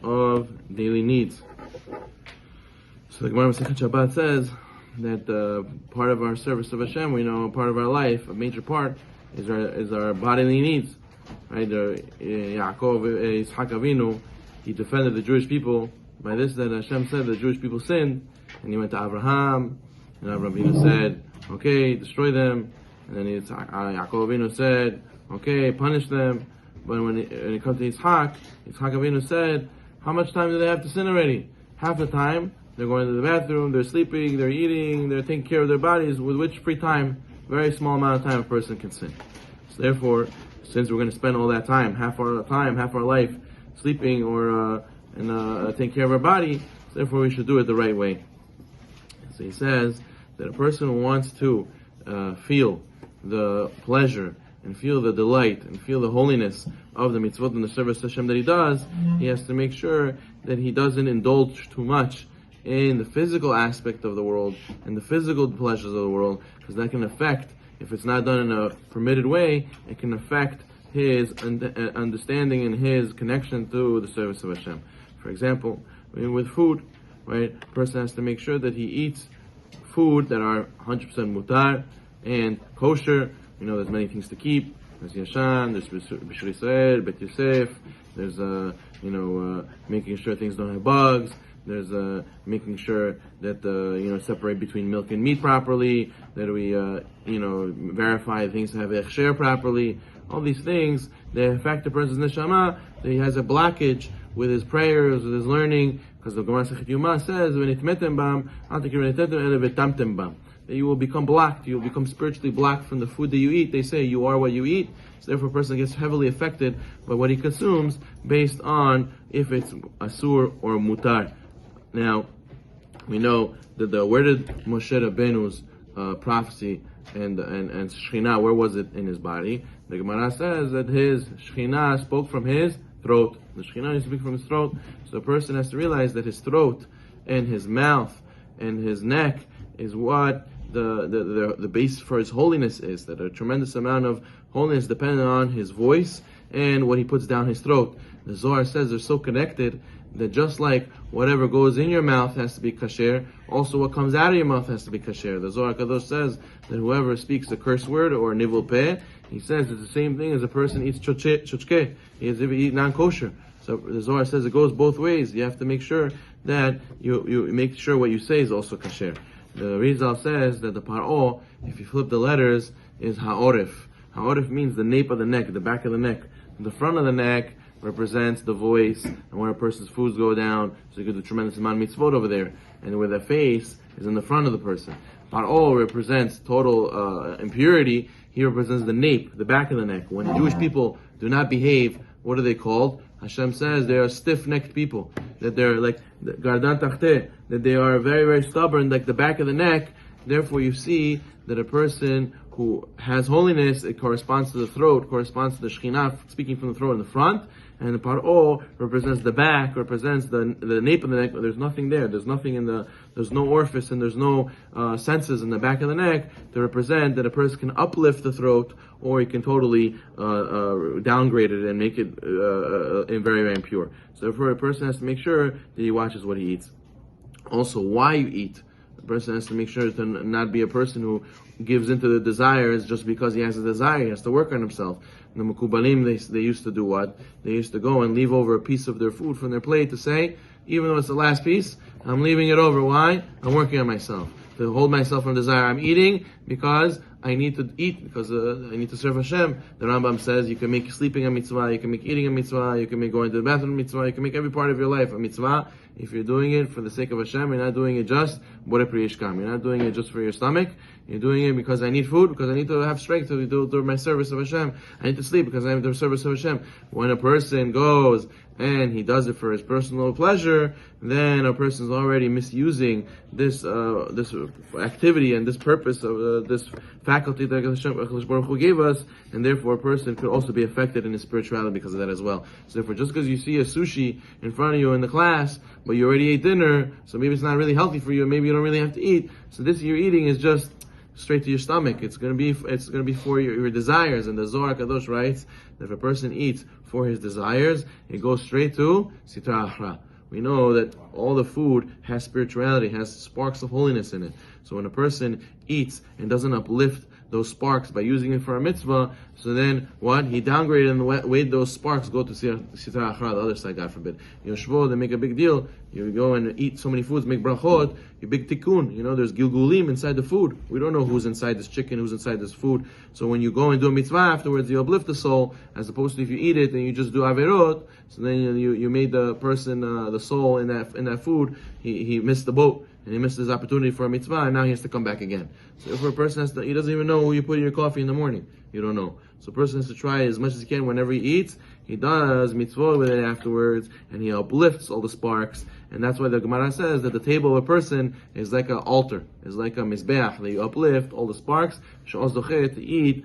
of daily needs. So the Gemara Masechet Shabbat says that part of our service of Hashem, we know part of our life, a major part, is our bodily needs. Right? Yaakov, Yitzhak Avinu, he defended the Jewish people by this, that Hashem said the Jewish people sinned, and he went to Abraham, and Rabbi Zino said, okay, destroy them. And then Yaakov Avinu said, okay, punish them. But when it comes to Yitzhak Avinu said, how much time do they have to sin already? Half the time, they're going to the bathroom, they're sleeping, they're eating, they're taking care of their bodies, with which free time, very small amount of time a person can sin. So therefore, since we're going to spend all that time, half our life, sleeping or taking care of our body, so therefore we should do it the right way. So he says that a person who wants to feel the pleasure and feel the delight and feel the holiness of the mitzvot and the service to Hashem that he does, he has to make sure that he doesn't indulge too much in the physical aspect of the world and the physical pleasures of the world, because that can affect, if it's not done in a permitted way, it can affect his understanding and his connection to the service of Hashem. For example, with food, right? A person has to make sure that he eats food that are 100% mutar and kosher. You know, there's many things to keep. There's Yashan, there's Bishur Yisrael, Bet Yosef. There's making sure things don't have bugs. There's making sure that separate between milk and meat properly. That we verify things have echsher properly. All these things, they affect the person's neshama. That he has a blockage with his prayers, with his learning, because the Gemara Sechet Yuma says, that you will become blocked, you will become spiritually blocked from the food that you eat. They say you are what you eat, so therefore a person gets heavily affected by what he consumes based on if it's asur or mutar. Now, we know that where did Moshe Rabbeinu's prophecy and Shekhinah, where was it in his body? The Gemara says that his Shekhinah spoke from his throat. The Shekhinah used to speak from his throat. So a person has to realize that his throat and his mouth and his neck is what the base for his holiness is. That a tremendous amount of holiness depends on his voice and what he puts down his throat. The Zohar says they're so connected that just like whatever goes in your mouth has to be kasher, also what comes out of your mouth has to be kasher. The Zohar Kadosh says that whoever speaks a curse word or nivul peh, he says it's the same thing as a person eats chochke. He has to eat non-kosher. So the Zohar says it goes both ways. You have to make sure that you make sure what you say is also kasher. The Rizal says that the par'o, if you flip the letters, is ha'orif. Ha'orif means the nape of the neck, the back of the neck. The front of the neck represents the voice and where a person's foods go down, so you can do a tremendous amount of mitzvot over there. And where the face is in the front of the person. Par'o represents total impurity. He represents the nape, the back of the neck. When Jewish people do not behave, what are they called? Hashem says they are stiff-necked people. That they're like gardan tachteh, that they are very, very stubborn, like the back of the neck. Therefore you see that a person who has holiness, it corresponds to the throat, corresponds to the Shekhinah speaking from the throat in the front, and the Par'o represents the back, represents the nape of the neck. There's nothing there. There's nothing there's no orifice and there's no senses in the back of the neck to represent that a person can uplift the throat or he can totally downgrade it and make it very, very impure. So therefore a person has to make sure that he watches what he eats. Also, why you eat. A person has to make sure to not be a person who gives into the desires just because he has a desire. He has to work on himself. The Mekubalim, they used to do what? They used to go and leave over a piece of their food from their plate to say, even though it's the last piece, I'm leaving it over. Why? I'm working on myself. To hold myself from desire. I'm eating because I need to eat, because I need to serve Hashem. The Rambam says you can make sleeping a mitzvah, you can make eating a mitzvah, you can make going to the bathroom a mitzvah, you can make every part of your life a mitzvah. If you're doing it for the sake of Hashem, you're not doing it just Borei Pri Yishkam. You're not doing it just for your stomach. You're doing it because I need food, because I need to have strength to do my service of Hashem. I need to sleep because I have the service of Hashem. When a person goes and he does it for his personal pleasure, then a person is already misusing this activity and this purpose of this faculty that Hashem Baruch Hu gave us, and therefore a person could also be affected in his spirituality because of that as well. So therefore, just because you see a sushi in front of you in the class, but you already ate dinner, so maybe it's not really healthy for you, and maybe you don't really have to eat. So this you're eating is just straight to your stomach. It's gonna be for your desires. And the Zohar Kadosh writes that if a person eats for his desires, it goes straight to Sitra Achra. We know that all the food has spirituality, has sparks of holiness in it. So when a person eats and doesn't uplift those sparks by using it for a mitzvah, so then what? He downgraded and the way those sparks go to Sitra Achra, the other side, God forbid. Yoshvo, they make a big deal. You go and eat so many foods, make brachot, you big tikkun. There's gilgulim inside the food. We don't know who's inside this chicken, who's inside this food. So when you go and do a mitzvah afterwards, you uplift the soul, as opposed to if you eat it and you just do averot, so then you made the person, the soul in that food, he missed the boat. And he missed his opportunity for a mitzvah, and now he has to come back again. So if a person he doesn't even know who you put in your coffee in the morning. You don't know. So a person has to try as much as he can whenever he eats. He does mitzvah with it afterwards, and he uplifts all the sparks. And that's why the Gemara says that the table of a person is like an altar, is like a mizbeach, that you uplift all the sparks, to eat